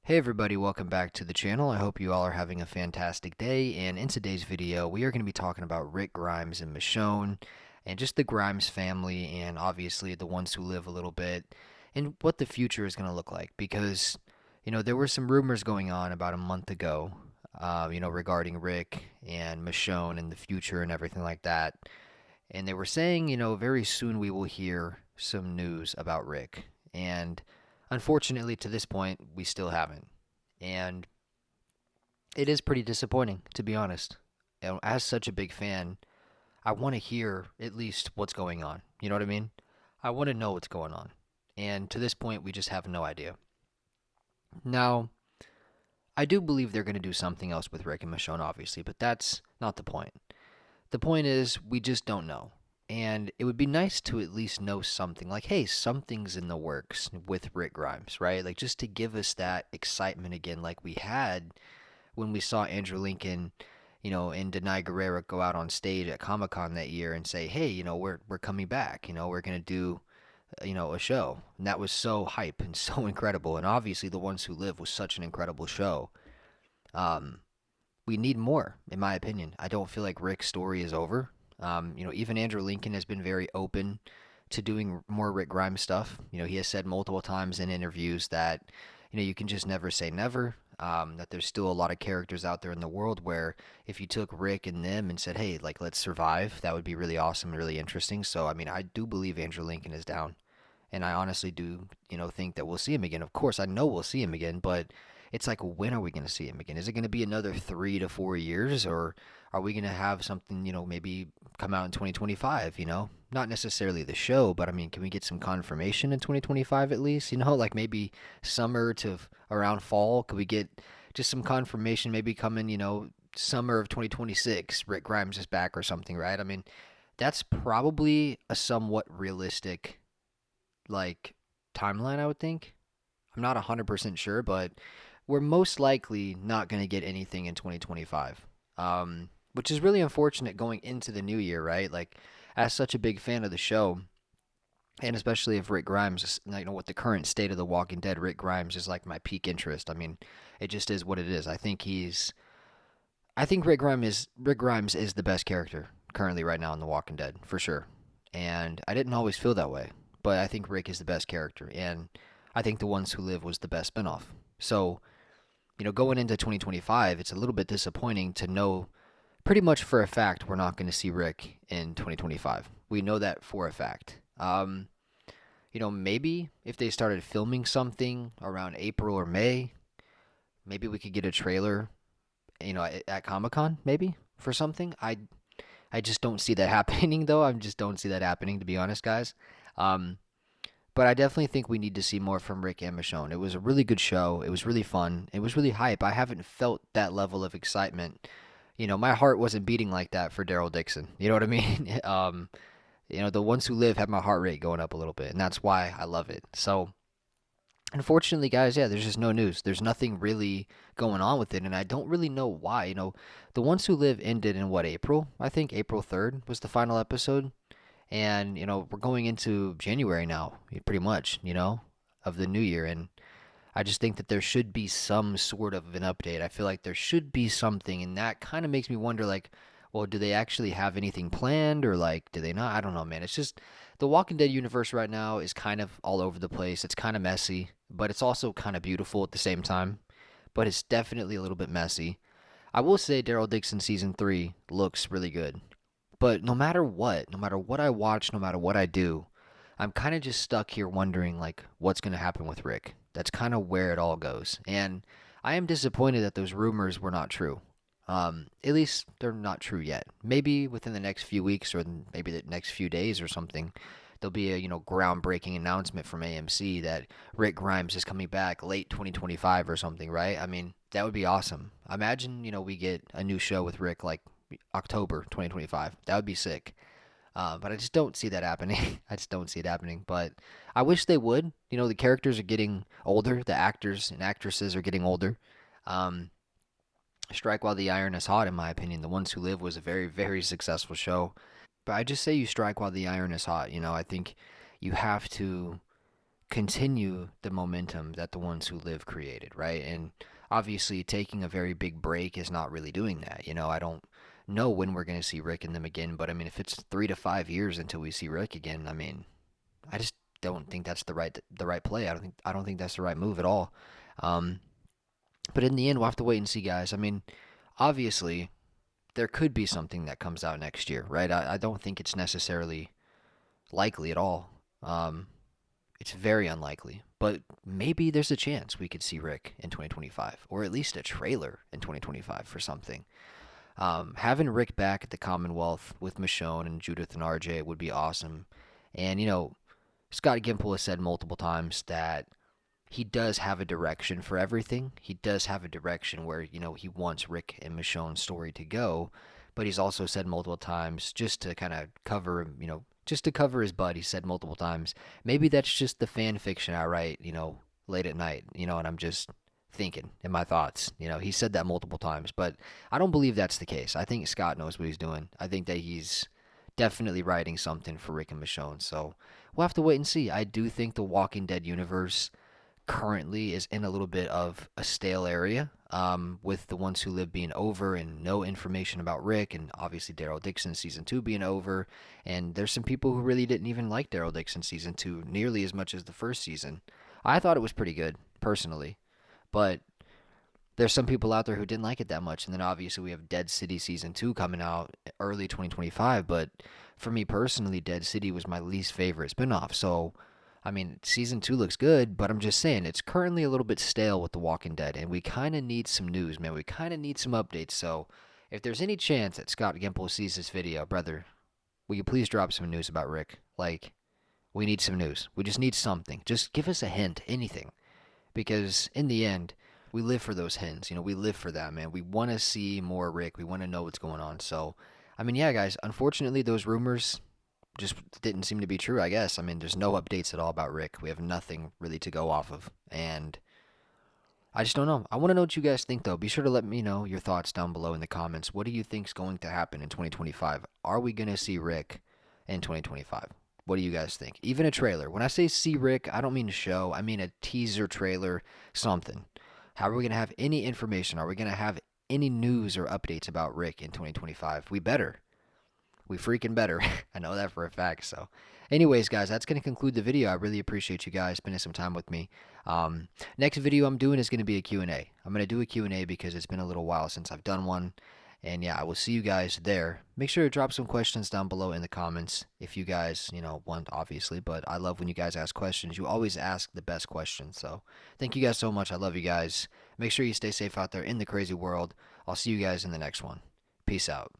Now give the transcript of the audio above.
Hey everybody, welcome back to the channel. I hope you all are having a fantastic day, and in today's video we are going to be talking about Rick Grimes and Michonne and just the Grimes family and obviously the ones who live a little bit and what the future is going to look like because there were some rumors going on about a month ago regarding Rick and Michonne and the future and everything like that, and they were saying very soon we will hear some news about Rick, and unfortunately, to this point, we still haven't. And it is pretty disappointing, to be honest. As such a big fan, I want to hear at least what's going on. You know what I mean? I want to know what's going on. And to this point, we just have no idea. Now, I do believe they're going to do something else with Rick and Michonne, obviously, but that's not the point. The point is, we just don't know. And it would be nice to at least know something like, hey, something's in the works with Rick Grimes, right? Like, just to give us that excitement again, like we had when we saw Andrew Lincoln, and Denai Guerrero go out on stage at Comic Con that year and say, hey, we're coming back, we're going to do, a show. And that was so hype and so incredible. And obviously, The Ones Who Live was such an incredible show. Um, we need more, in my opinion. I don't feel like Rick's story is over. Even Andrew Lincoln has been very open to doing more Rick Grimes stuff. He has said multiple times in interviews that, you can just never say never. That there's still a lot of characters out there in the world where if you took Rick and them and said, hey, like, let's survive, that would be really awesome and really interesting. So, I mean, I do believe Andrew Lincoln is down. And I honestly do, think that we'll see him again. Of course, I know we'll see him again, but it's like, when are we going to see him again? Is it going to be another 3 to 4 years, or are we going to have something, maybe come out in 2025? Not necessarily the show, but I mean, can we get some confirmation in 2025 at least? Like maybe summer to around fall. Could we get just some confirmation? Maybe coming, summer of 2026. Rick Grimes is back or something, right? I mean, that's probably a somewhat realistic like timeline, I would think. I'm not 100% sure, but we're most likely not going to get anything in 2025. Which is really unfortunate going into the new year, right? Like, as such a big fan of the show, and especially if Rick Grimes, with the current state of The Walking Dead, Rick Grimes is like my peak interest. I mean, it just is what it is. I think Rick Grimes is the best character currently right now in The Walking Dead for sure. And I didn't always feel that way, but I think Rick is the best character, and I think The Ones Who Live was the best spinoff. So, going into 2025, it's a little bit disappointing to know pretty much for a fact we're not going to see Rick in 2025. We know that for a fact. Maybe if they started filming something around April or May, maybe we could get a trailer, at Comic Con, maybe for something. I just don't see that happening, though. I just don't see that happening, to be honest, guys. Um, but I definitely think we need to see more from Rick and Michonne. It was a really good show. It was really fun. It was really hype. I haven't felt that level of excitement. My heart wasn't beating like that for Daryl Dixon. You know what I mean? The Ones Who Live have my heart rate going up a little bit, and that's why I love it. So, unfortunately, guys, yeah, there's just no news. There's nothing really going on with it, and I don't really know why. The Ones Who Live ended in what, April? I think April 3rd was the final episode. And, we're going into January now, pretty much, of the new year. And I just think that there should be some sort of an update. I feel like there should be something. And that kind of makes me wonder, like, well, do they actually have anything planned, or, like, do they not? I don't know, man. It's just the Walking Dead universe right now is kind of all over the place. It's kind of messy, but it's also kind of beautiful at the same time. But it's definitely a little bit messy. I will say Daryl Dixon season 3 looks really good. But no matter what I watch, no matter what I do, I'm kind of just stuck here wondering, like, what's going to happen with Rick. That's kind of where it all goes. And I am disappointed that those rumors were not true. At least they're not true yet. Maybe within the next few weeks, or maybe the next few days or something, there'll be a, groundbreaking announcement from AMC that Rick Grimes is coming back late 2025 or something, right? I mean, that would be awesome. Imagine, we get a new show with Rick like October 2025. That would be sick. But I just don't see that happening. I just don't see it happening. But I wish they would. The characters are getting older. The actors and actresses are getting older. Um, Strike While the Iron is Hot, in my opinion. The Ones Who Live was a very, very successful show. But I just say you strike while the iron is hot. I think you have to continue the momentum that the ones who live created, right? And obviously, taking a very big break is not really doing that. I don't know when we're going to see Rick and them again, but I mean, if it's 3 to 5 years until we see Rick again, I mean, I just don't think that's the right play. I don't think that's the right move at all. Um, but in the end, we'll have to wait and see, guys. I mean, obviously, there could be something that comes out next year, right? I don't think it's necessarily likely at all. It's very unlikely, but maybe there's a chance we could see Rick in 2025, or at least a trailer in 2025 for something. Having Rick back at the Commonwealth with Michonne and Judith and RJ would be awesome. And, Scott Gimple has said multiple times that he does have a direction for everything. He does have a direction where, he wants Rick and Michonne's story to go. But he's also said multiple times, just to kind of cover, just to cover his butt, he said multiple times, maybe that's just the fan fiction I write, late at night, and I'm just thinking in my thoughts. He said that multiple times, but I don't believe that's the case. I think Scott knows what he's doing. I think that he's definitely writing something for Rick and Michonne. So we'll have to wait and see. I do think the Walking Dead universe currently is in a little bit of a stale area, with the ones who live being over and no information about Rick, and obviously Daryl Dixon season 2 being over. And there's some people who really didn't even like Daryl Dixon season 2 nearly as much as the first season. I thought it was pretty good, personally, but there's some people out there who didn't like it that much. And then obviously we have Dead City season 2 coming out early 2025, but for me personally, Dead City was my least favorite spinoff. So I mean, season 2 looks good, but I'm just saying it's currently a little bit stale with The Walking Dead, and we kind of need some news, man. We kind of need some updates. So if there's any chance that Scott Gimple sees this video, brother, will you please drop some news about Rick? Like, we need some news. We just need something. Just give us a hint, anything. Because in the end, we live for those hints. We live for that, man. We want to see more Rick. We want to know what's going on. So, I mean, yeah, guys, unfortunately, those rumors just didn't seem to be true, I guess. I mean, there's no updates at all about Rick. We have nothing really to go off of. And I just don't know. I want to know what you guys think, though. Be sure to let me know your thoughts down below in the comments. What do you think's going to happen in 2025? Are we going to see Rick in 2025? What do you guys think? Even a trailer. When I say see Rick, I don't mean a show. I mean a teaser trailer, something. How are we going to have any information? Are we going to have any news or updates about Rick in 2025? We better. We freaking better. I know that for a fact. So anyways, guys, that's going to conclude the video. I really appreciate you guys spending some time with me. Next video I'm doing is going to be a Q&A. I'm going to do a Q&A because it's been a little while since I've done one. And yeah, I will see you guys there. Make sure to drop some questions down below in the comments if you guys, want, obviously. But I love when you guys ask questions. You always ask the best questions. So thank you guys so much. I love you guys. Make sure you stay safe out there in the crazy world. I'll see you guys in the next one. Peace out.